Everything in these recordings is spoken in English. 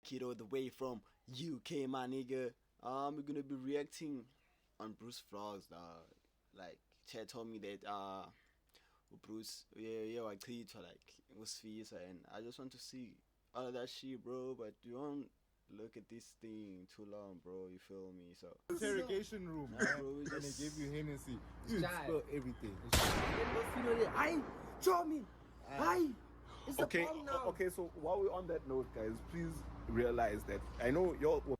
Kid all the way from UK, my nigga. We're gonna be reacting on Bruce vlogs, dog. Like, Chad told me that Bruce, yeah, I tweet like it was sifiso, and I just want to see all of that shit, bro. But you don't look at this thing too long, bro. You feel me? So interrogation room, bro, and they just gave you Hennessy. You spill everything. Show me. Hi. It's a Okay, bomb now. okay. So while we're on that note, guys, please realize that I know y'all. No,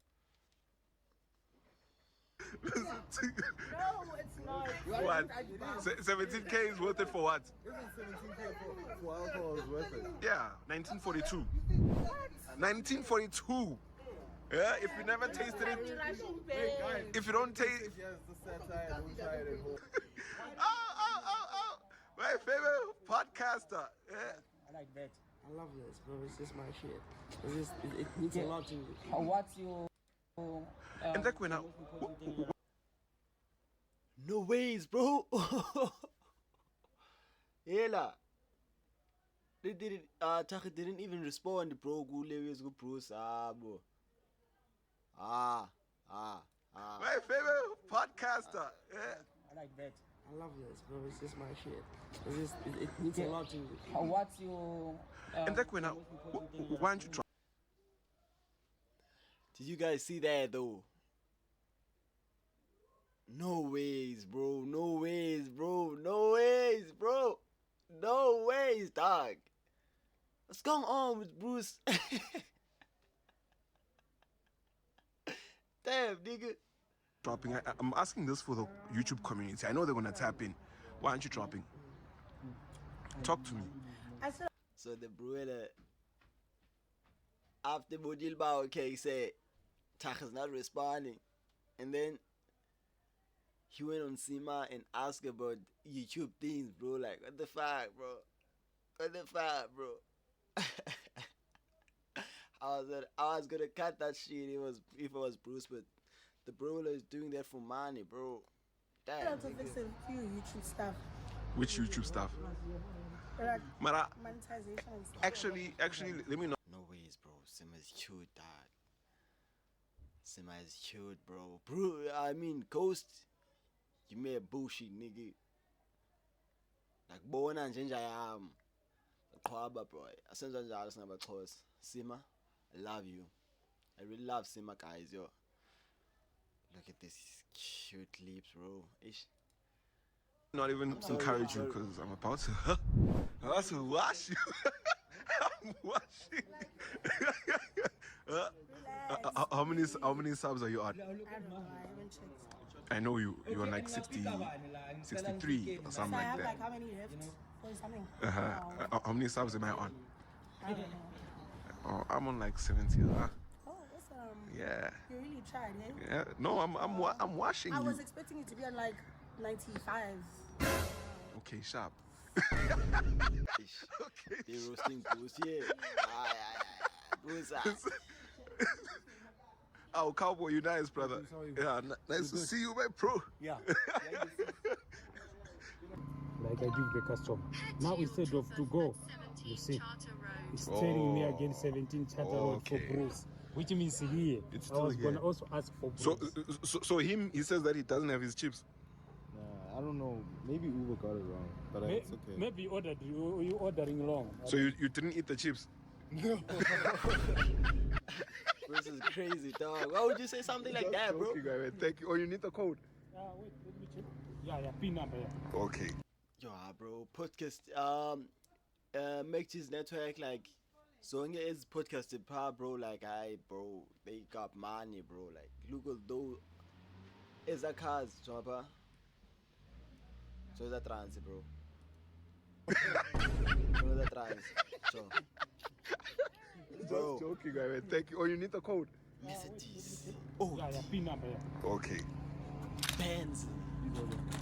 it's not. What? 17K is worth it for what? Isn't 17K for alcohol is worth it? Yeah, 1942. 1942. Yeah, if you never tasted it, if you don't taste. Yes, the satire. Don't try it at home. Oh! My favorite podcaster. Yeah. I like that. I love this, bro. It's just my shit. It means a lot to me. What's your And that when no ways, bro. Hela. They didn't. Taka didn't even respond, bro. Go Bruce, bro. my favorite podcaster. Yeah. I like that. I love this, bro. It's just my shit. It means a lot to me. what's your And that when why don't you try? Did you guys see that though? No ways, bro. No ways, bro. No ways, bro. No ways, dog. What's going on with Bruce? Damn, nigga. Dropping. I'm asking this for the YouTube community. I know they're gonna tap in. Why aren't you dropping? Talk to me. So the brother, after Modil Bao K said, Taka's not responding. And then he went on Sima and asked about YouTube things, bro. Like, what the fuck, bro? What the fuck, bro? I was gonna cut that shit if it was Bruce, but the bro is doing that for money, bro. Damn. To fix a few YouTube stuff. Which YouTube stuff? Like Mara, monetization and stuff. actually, let me know. No ways, bro. Sima is cute, dog. Sima is cute, bro. Bro, I mean, Ghost, you made bullshit, nigga. Like, bona njenja yam. Kwaba, bro. Asenza njalo sinaba close. Sima, I love you. I really love Sima, guys, yo. Look at this cute lips, bro. Ish. Not even encourage you because I'm about to wash you. I'm washing. How many subs are you on? I don't know. I haven't checked. I know you're on like 60, 63 or something So I like have like that. how many left? For something. How many subs am I on? I don't know. Oh, I'm on like 70. Oh, what's Yeah. You really tried, eh? Yeah. No, I'm washing I you. was expecting it to be on like 95. Okay, sharp. Ish. They roasting Bruce, yeah. Bruce, Oh, cowboy, you nice, brother. Yeah, nice to see you, my pro. Yeah. Like I give the customer. Now instead of to go, you see, it's telling me again 17 charter road for Okay. Bruce, which means here. It's I still was here. gonna also ask for Bruce. So he says that he doesn't have his chips. Nah, I don't know. Maybe Uber got it wrong, but it's okay. Maybe you ordering wrong. So you didn't eat the chips? Bruce is crazy, dog. Why would you say something like that, bro? Joking, man. Thank you. Oh, you need the code. Wait, let me check. Yeah, pin number. Yeah. Okay. Yeah, bro. Podcast. Make this network like. Zonge is podcasted, bro. Like, bro. They got money, bro. Like, look at those. Is that cars, Chopper? So is that trans, bro? So is that trans, so. Bro. Just joking, man. Thank you. Oh, you need the code. Mercedes. Oh, Yeah, pin number. Yeah. Okay. Benz.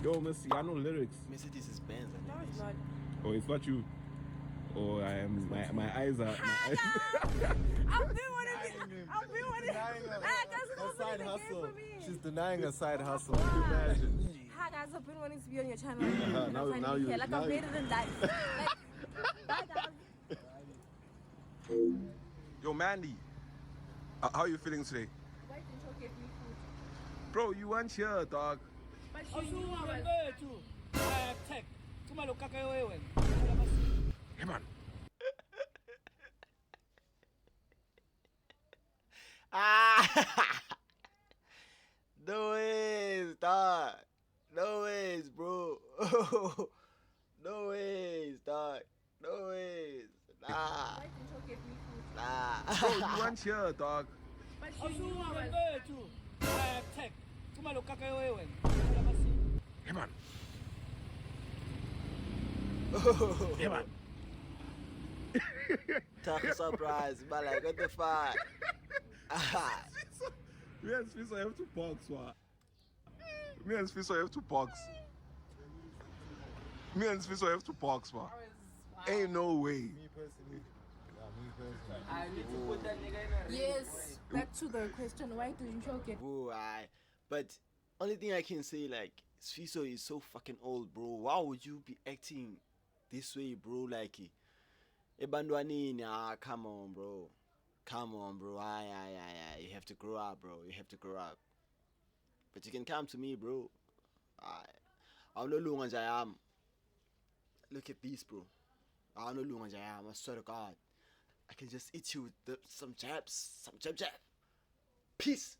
Yo, Missy, I know lyrics. Mercedes is Benz. No, it's not. Oh, it's not you. Oh, I am. My eyes are. I've been wanting Her side hustle. for me. She's denying her side hustle. Can you imagine? Hi guys, I've been wanting to be on your channel. Now you. Like I'm better than that. Like, bye guys. Yo, Mandy. How are you feeling today? Why didn't you give me food? Bro, you weren't here, dog. But you knew I was... Awuwethu. Tech. Kuma lo kaka wewe. Hey, man. Ah! No ways, dog. No ways, bro. No ways, dog. No ways. Nah. Why didn't you give me food? Nah. Bro, you weren't here, dog. But you knew I was... Awuwethu. Tech. Kuma lo kaka wewe. Hey, man. Hey, man. Tough surprise, but like, what the fuck? Me and Sifiso have to box, wa. Me and Sifiso have to box. Me and Sifiso have to box, wa. Ain't no way. Me personally. Yeah, me personally. I need to put that nigga in a Yes. Back to the question, why didn't you get... Bro, but only thing I can say, like, Sifiso is so fucking old, bro. Why would you be acting this way, bro? Like, ebandwanini, come on, bro. Come on, bro. You have to grow up, bro. You have to grow up. But you can come to me, bro. I'm no longer as I am. Look at this, bro. I'm no longer as I am. I swear to God. I can just eat you with some jabs. Some jab. Peace.